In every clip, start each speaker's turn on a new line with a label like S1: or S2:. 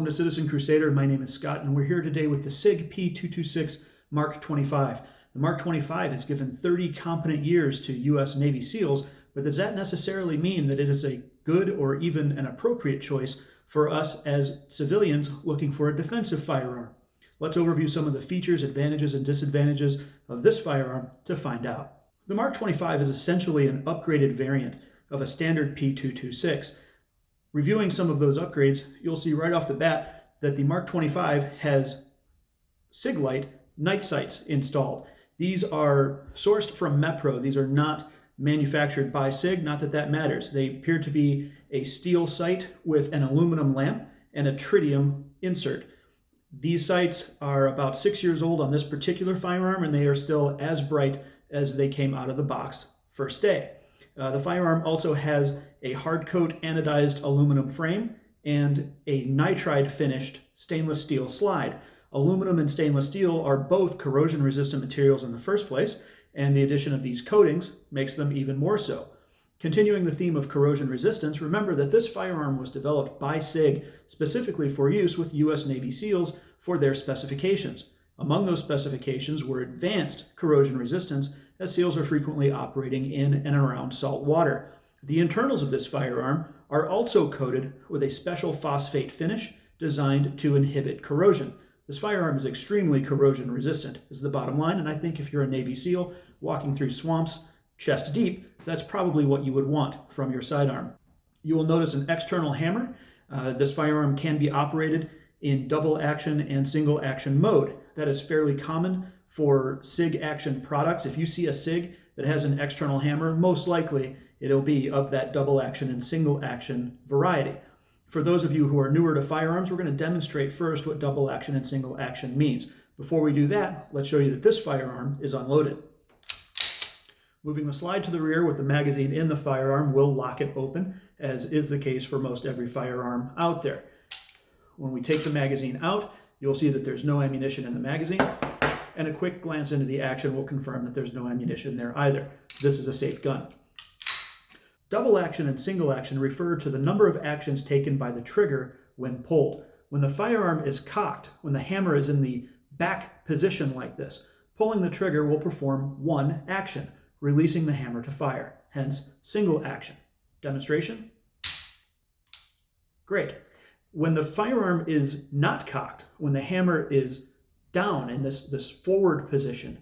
S1: to Citizen Crusader. My name is Scott, and we're here today with the Sig P226 Mk25. The Mk25 has given 30 competent years to U.S. Navy SEALs, but does that necessarily mean that it is a good or even an appropriate choice for us as civilians looking for a defensive firearm? Let's overview some of the features, advantages, and disadvantages of this firearm to find out. The Mk25 is essentially an upgraded variant of a standard P226. Reviewing some of those upgrades, you'll see right off the bat that the Mk25 has Sig Light night sights installed. These are sourced from Mepro. These are not manufactured by Sig, not that that matters. They appear to be a steel sight with an aluminum lamp and a tritium insert. These sights are about 6 years old on this particular firearm, and they are still as bright as they came out of the box first day. The firearm also has a hard coat anodized aluminum frame and a nitride finished stainless steel slide. Aluminum and stainless steel are both corrosion resistant materials in the first place, and the addition of these coatings makes them even more so. Continuing the theme of corrosion resistance, remember that this firearm was developed by Sig specifically for use with U.S. Navy SEALs for their specifications. Among those specifications were advanced corrosion resistance, as SEALs are frequently operating in and around salt water. The internals of this firearm are also coated with a special phosphate finish designed to inhibit corrosion. This firearm is extremely corrosion resistant, is the bottom line, and I think if you're a Navy SEAL walking through swamps chest deep, that's probably what you would want from your sidearm. You will notice an external hammer. This firearm can be operated in double action and single action mode. That is fairly common for SIG action products. If you see a SIG that has an external hammer, most likely it'll be of that double action and single action variety. For those of you who are newer to firearms, we're going to demonstrate first what double action and single action means. Before we do that, let's show you that this firearm is unloaded. Moving the slide to the rear with the magazine in the firearm will lock it open, as is the case for most every firearm out there. When we take the magazine out, you'll see that there's no ammunition in the magazine, and a quick glance into the action will confirm that there's no ammunition there either. This is a safe gun. Double action and single action refer to the number of actions taken by the trigger when pulled. When the firearm is cocked, when the hammer is in the back position like this, pulling the trigger will perform one action, releasing the hammer to fire, hence single action. Demonstration? Great. When the firearm is not cocked, when the hammer is down in this forward position,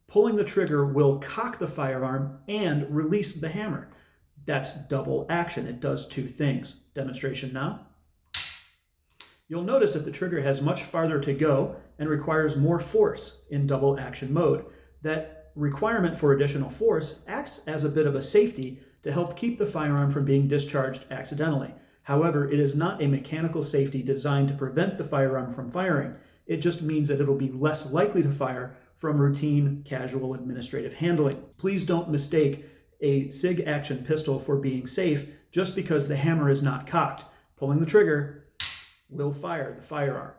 S1: pulling the trigger will cock the firearm and release the hammer. That's double action. It does two things. Demonstration now. You'll notice that the trigger has much farther to go and requires more force in double action mode. That requirement for additional force acts as a bit of a safety to help keep the firearm from being discharged accidentally. However, it is not a mechanical safety designed to prevent the firearm from firing. It just means that it'll be less likely to fire from routine, casual administrative handling. Please don't mistake a SIG action pistol for being safe just because the hammer is not cocked. Pulling the trigger will fire the firearm.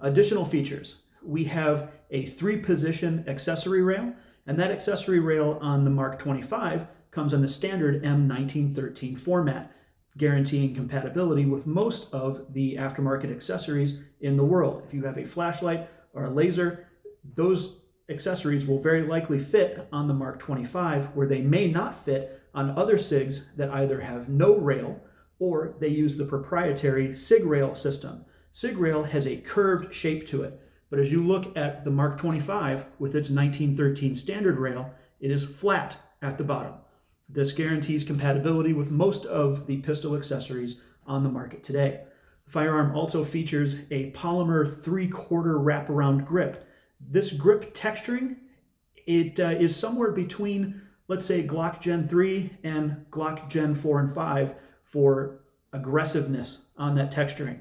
S1: Additional features. We have a 3-position accessory rail, and that accessory rail on the Mk25 comes in the standard M1913 format, guaranteeing compatibility with most of the aftermarket accessories in the world. If you have a flashlight or a laser, those accessories will very likely fit on the Mk25, where they may not fit on other SIGs that either have no rail or they use the proprietary SIG rail system. SIG rail has a curved shape to it, but as you look at the Mk25 with its 1913 standard rail, it is flat at the bottom. This guarantees compatibility with most of the pistol accessories on the market today. The firearm also features a polymer 3/4 wraparound grip. This grip texturing, it is somewhere between, let's say, Glock Gen 3 and Glock Gen 4 and 5 for aggressiveness on that texturing.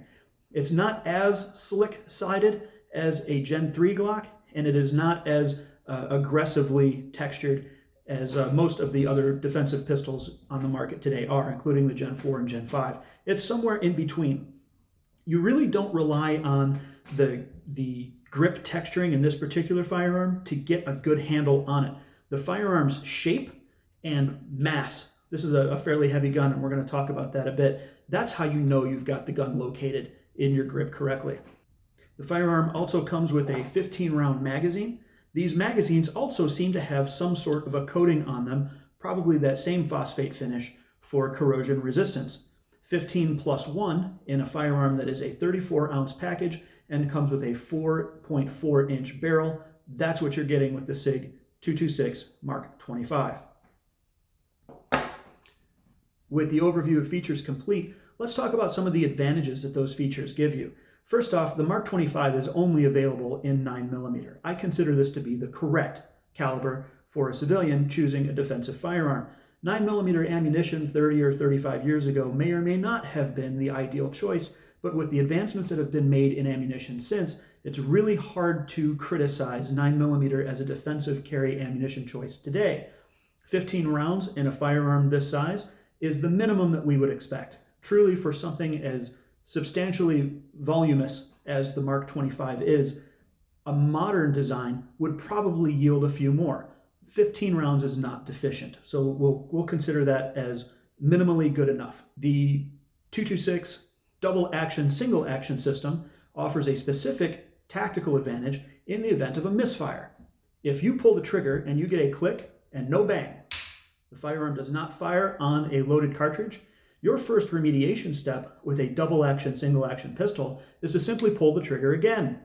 S1: It's not as slick-sided as a Gen 3 Glock, and it is not as aggressively textured as most of the other defensive pistols on the market today are, including the Gen 4 and Gen 5. It's somewhere in between. You really don't rely on the grip texturing in this particular firearm to get a good handle on it. The firearm's shape and mass. This is a fairly heavy gun, and we're going to talk about that a bit. That's how you know you've got the gun located in your grip correctly. The firearm also comes with a 15-round magazine. These magazines also seem to have some sort of a coating on them, probably that same phosphate finish for corrosion resistance. 15 plus 1 in a firearm that is a 34-ounce package and comes with a 4.4-inch barrel. That's what you're getting with the Sig 226 Mk25. With the overview of features complete, let's talk about some of the advantages that those features give you. First off, the Mk25 is only available in 9mm. I consider this to be the correct caliber for a civilian choosing a defensive firearm. 9mm ammunition 30 or 35 years ago may or may not have been the ideal choice, but with the advancements that have been made in ammunition since, it's really hard to criticize 9mm as a defensive carry ammunition choice today. 15 rounds in a firearm this size is the minimum that we would expect. Truly, for something as substantially voluminous as the Mk25 is, a modern design would probably yield a few more. 15 rounds is not deficient, so we'll consider that as minimally good enough. The 226 double action, single action system offers a specific tactical advantage in the event of a misfire. If you pull the trigger and you get a click and no bang, the firearm does not fire on a loaded cartridge, your first remediation step with a double action, single action pistol is to simply pull the trigger again.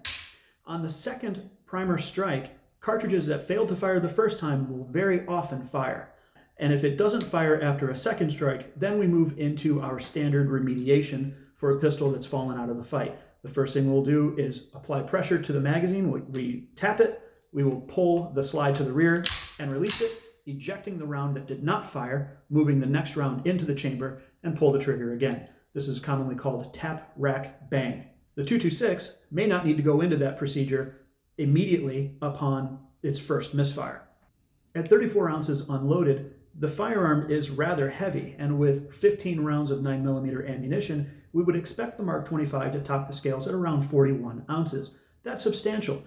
S1: On the second primer strike, cartridges that failed to fire the first time will very often fire. And if it doesn't fire after a second strike, then we move into our standard remediation for a pistol that's fallen out of the fight. The first thing we'll do is apply pressure to the magazine. We tap it, we will pull the slide to the rear and release it, ejecting the round that did not fire, moving the next round into the chamber, and pull the trigger again. This is commonly called tap, rack, bang. The 226 may not need to go into that procedure immediately upon its first misfire. At 34 ounces unloaded, the firearm is rather heavy, and with 15 rounds of 9mm ammunition, we would expect the Mk25 to top the scales at around 41 ounces. That's substantial.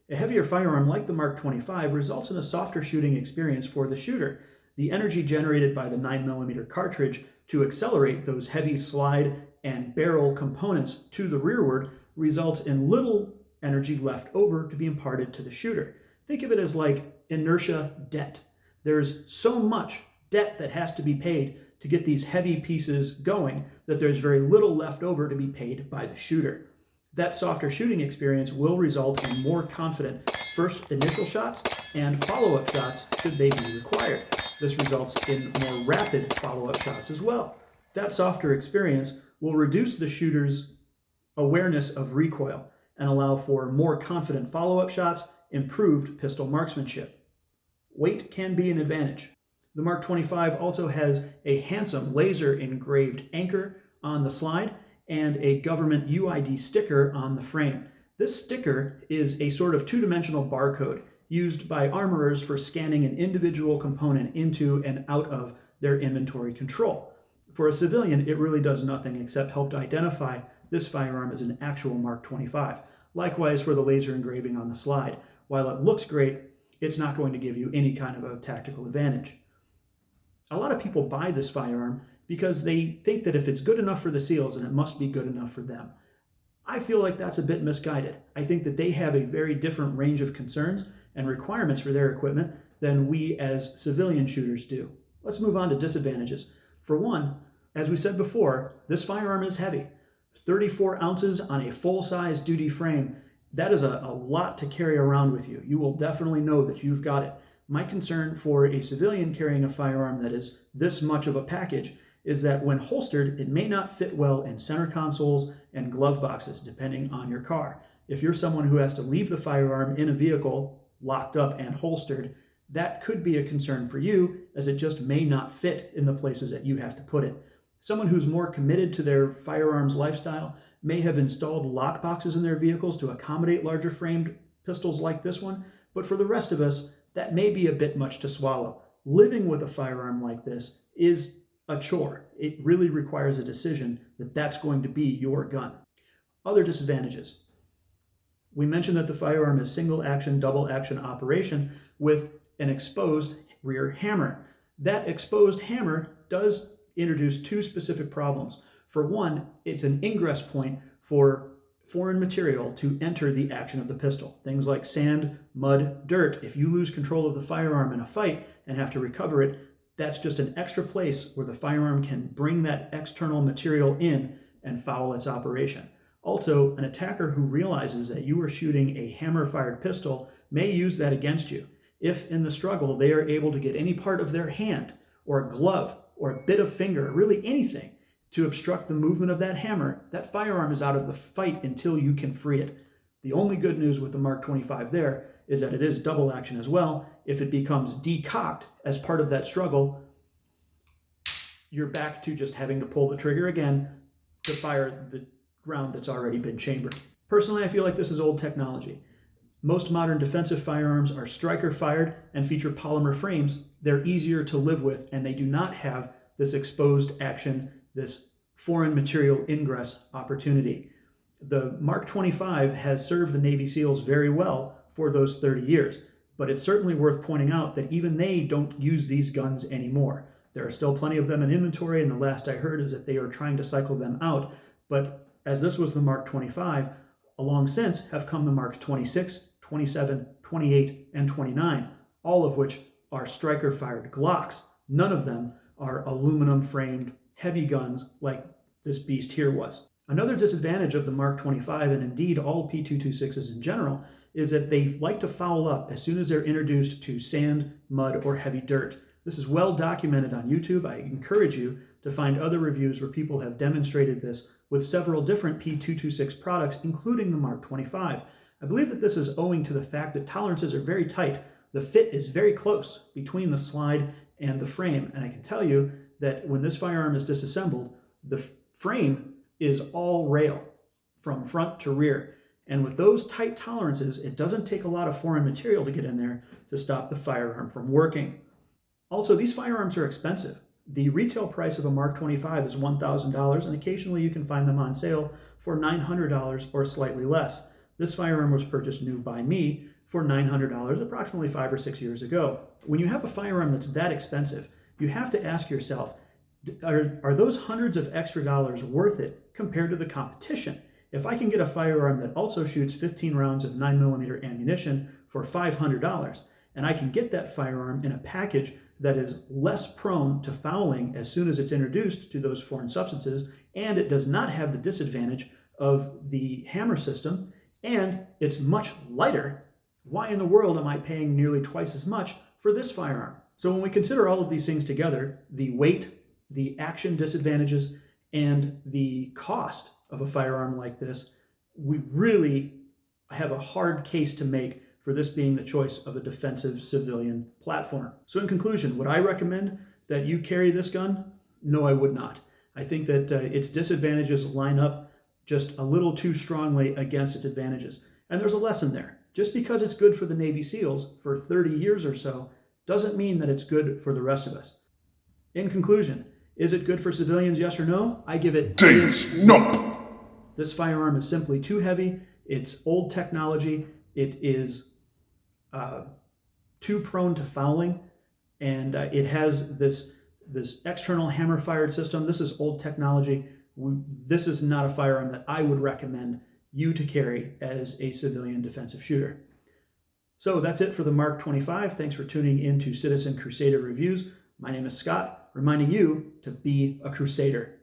S1: A heavier firearm like the Mk25 results in a softer shooting experience for the shooter. The energy generated by the 9mm cartridge to accelerate those heavy slide and barrel components to the rearward results in little energy left over to be imparted to the shooter. Think of it as like inertia debt. There's so much debt that has to be paid to get these heavy pieces going that there's very little left over to be paid by the shooter. That softer shooting experience will result in more confident first initial shots and follow-up shots should they be required. This results in more rapid follow-up shots as well. That softer experience will reduce the shooter's awareness of recoil and allow for more confident follow-up shots, improved pistol marksmanship. Weight can be an advantage. The Mk25 also has a handsome laser engraved anchor on the slide and a government UID sticker on the frame. This sticker is a sort of two-dimensional barcode used by armorers for scanning an individual component into and out of their inventory control. For a civilian, it really does nothing except help to identify this firearm as an actual Mk25. Likewise for the laser engraving on the slide. While it looks great, it's not going to give you any kind of a tactical advantage. A lot of people buy this firearm because they think that if it's good enough for the SEALs, then it must be good enough for them. I feel like that's a bit misguided. I think that they have a very different range of concerns and requirements for their equipment than we as civilian shooters do. Let's move on to disadvantages. For one, as we said before, this firearm is heavy. 34 ounces on a full-size duty frame, that is a lot to carry around with you. You will definitely know that you've got it. My concern for a civilian carrying a firearm that is this much of a package is that when holstered, it may not fit well in center consoles and glove boxes, depending on your car. If you're someone who has to leave the firearm in a vehicle, locked up and holstered, that could be a concern for you, as it just may not fit in the places that you have to put it. Someone who's more committed to their firearms lifestyle may have installed lock boxes in their vehicles to accommodate larger framed pistols like this one, but for the rest of us, that may be a bit much to swallow. Living with a firearm like this is a chore. It really requires a decision that that's going to be your gun. Other disadvantages. We mentioned that the firearm is single action, double action operation with an exposed rear hammer. That exposed hammer does introduce two specific problems. For one, it's an ingress point for foreign material to enter the action of the pistol. Things like sand, mud, dirt. If you lose control of the firearm in a fight and have to recover it, that's just an extra place where the firearm can bring that external material in and foul its operation. Also, an attacker who realizes that you are shooting a hammer-fired pistol may use that against you. If in the struggle they are able to get any part of their hand or a glove or a bit of finger, really anything, to obstruct the movement of that hammer, that firearm is out of the fight until you can free it. The only good news with the Mark 25 there is that it is double action as well. If it becomes decocked as part of that struggle, you're back to just having to pull the trigger again to fire the round that's already been chambered. Personally, I feel like this is old technology. Most modern defensive firearms are striker fired and feature polymer frames. They're easier to live with, and they do not have this exposed action, this foreign material ingress opportunity. The Mark 25 has served the Navy SEALs very well for those 30 years, but it's certainly worth pointing out that even they don't use these guns anymore. There are still plenty of them in inventory, and the last I heard is that they are trying to cycle them out. But as this was the Mark 25, along since have come the Mark 26, 27, 28, and 29, all of which are striker-fired Glocks. None of them are aluminum-framed heavy guns like this beast here was. Another disadvantage of the Mark 25, and indeed all P226s in general, is that they like to foul up as soon as they're introduced to sand, mud, or heavy dirt. This is well documented on YouTube. I encourage you to find other reviews where people have demonstrated this with several different P226 products, including the Mark 25. I believe that this is owing to the fact that tolerances are very tight. The fit is very close between the slide and the frame, and I can tell you that when this firearm is disassembled, the frame is all rail from front to rear. And with those tight tolerances, it doesn't take a lot of foreign material to get in there to stop the firearm from working. Also, these firearms are expensive. The retail price of a Mark 25 is $1,000, and occasionally you can find them on sale for $900 or slightly less. This firearm was purchased new by me for $900 approximately 5 or 6 years ago. When you have a firearm that's that expensive, you have to ask yourself, are those hundreds of extra dollars worth it compared to the competition? If I can get a firearm that also shoots 15 rounds of 9mm ammunition for $500, and I can get that firearm in a package that is less prone to fouling as soon as it's introduced to those foreign substances, and it does not have the disadvantage of the hammer system, and it's much lighter, why in the world am I paying nearly twice as much for this firearm? So when we consider all of these things together, the weight, the action disadvantages, and the cost of a firearm like this, we really have a hard case to make for this being the choice of a defensive civilian platform. So in conclusion, would I recommend that you carry this gun? No, I would not. I think that its disadvantages line up just a little too strongly against its advantages. And there's a lesson there. Just because it's good for the Navy SEALs for 30 years or so doesn't mean that it's good for the rest of us. In conclusion, is it good for civilians, yes or no? I give it
S2: no.
S1: This firearm is simply too heavy. It's old technology. It is too prone to fouling, and it has this external hammer-fired system. This is old technology. This is not a firearm that I would recommend you to carry as a civilian defensive shooter. So that's it for the Mark 25. Thanks for tuning in to Citizen Crusader Reviews. My name is Scott, reminding you to be a crusader.